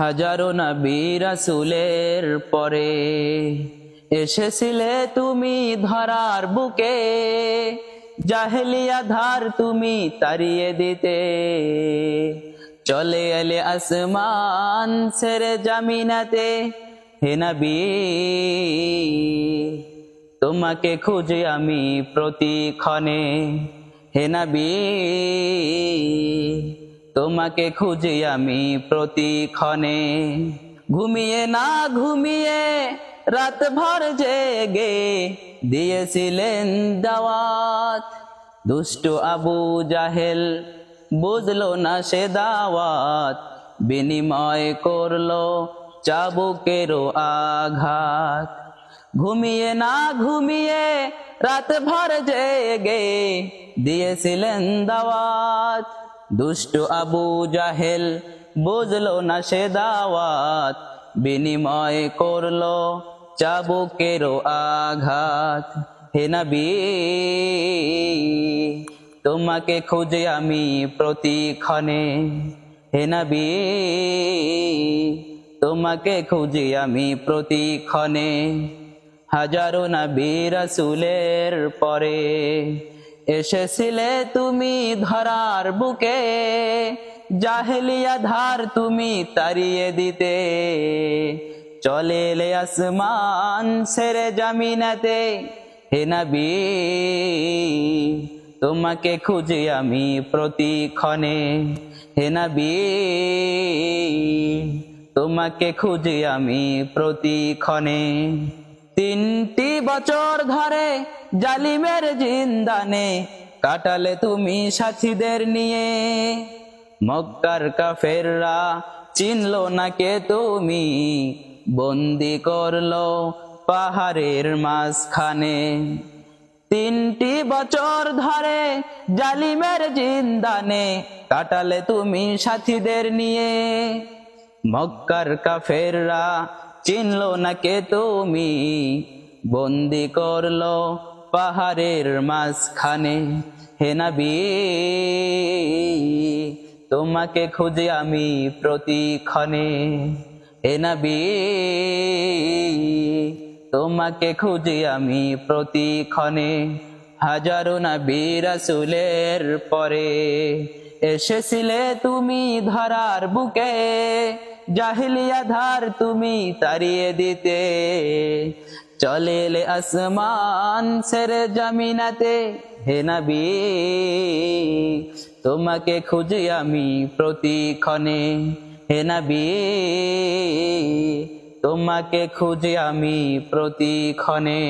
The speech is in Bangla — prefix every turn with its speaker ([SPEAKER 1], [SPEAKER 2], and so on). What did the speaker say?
[SPEAKER 1] হাজারো নবী রাসূলের পরে এসেছিলে তুমি ধরার বুকে, জাহেলিয়া ধার তুমি তাড়িয়ে দিতে। চলে এলে আসমান ছেড়ে জামিনাতে, হে নবী তোমাকে খুঁজি আমি প্রতিক্ষণে। হে নবী তোমাকে খুঁজি আমি প্রতিক্ষণে। ঘুমিয়ে না ঘুমিয়ে রাত ভর জেগে দিয়েছিলেন দাওয়াত। দুষ্ট আবু জাহেল বুঝলো না সে দাওয়াত, বিনিময় করলো চাবুকেরও আঘাত। ঘুমিয়ে না ঘুমিয়ে রাত ভর জেগে দিয়েছিলেন দাওয়াত। দুষ্ট আবু জাহেল বুঝলো না সে দাওয়াত, বিনিময় করলো চাবুকেরও আঘাত। হে নবী তোমাকে খুঁজে আমি প্রতিক্ষণে। হে নবী তোমাকে খুঁজি আমি প্রতিক্ষণে। হাজারো নবী রাসূলের পরে এসেছিলে তুমি ধরার বুকে, জাহেলিয়া ধার তুমি তাড়িয়ে দিতে। চলে এলে আসমান ছেড়ে জামিনাতে, হে নবী তোমাকে খুঁজি আমি প্রতিক্ষণে। হে নবী তোমাকে খুঁজি আমি প্রতিক্ষণে। 3টি বছর ধরে জালিমের জিন্দানে কাটালে তুমি সাথীদের নিয়ে। মক্কার কাফেররা চিনলো না কে তুমি, বন্দি করলো পাহাড়ের মাঝখানে। 3টি বছর ধরে জালিমের জিন্দানে কাটালে তুমি সাথীদের নিয়ে। মক্কার কাফেররা চিনলো না কে তুমি, বন্দি করলো পাহাড়ের মাঝখানে। হে নবী তোমাকে খুঁজি আমি প্রতিক্ষণে। হে নবী তোমাকে খুঁজি আমি প্রতিক্ষণে। হাজারো নবী রাসূলের পরে এসেছিলে তুমি ধরার বুকে, জাহেলিয়া ধার তুমি তাড়িয়ে দিতে। চলে এলে আসমান ছেড়ে জামিনাতে, হে নবী তোমাকে খুঁজি আমি প্রতিক্ষণে। হে নবী তোমাকে খুঁজি আমি প্রতিক্ষণে।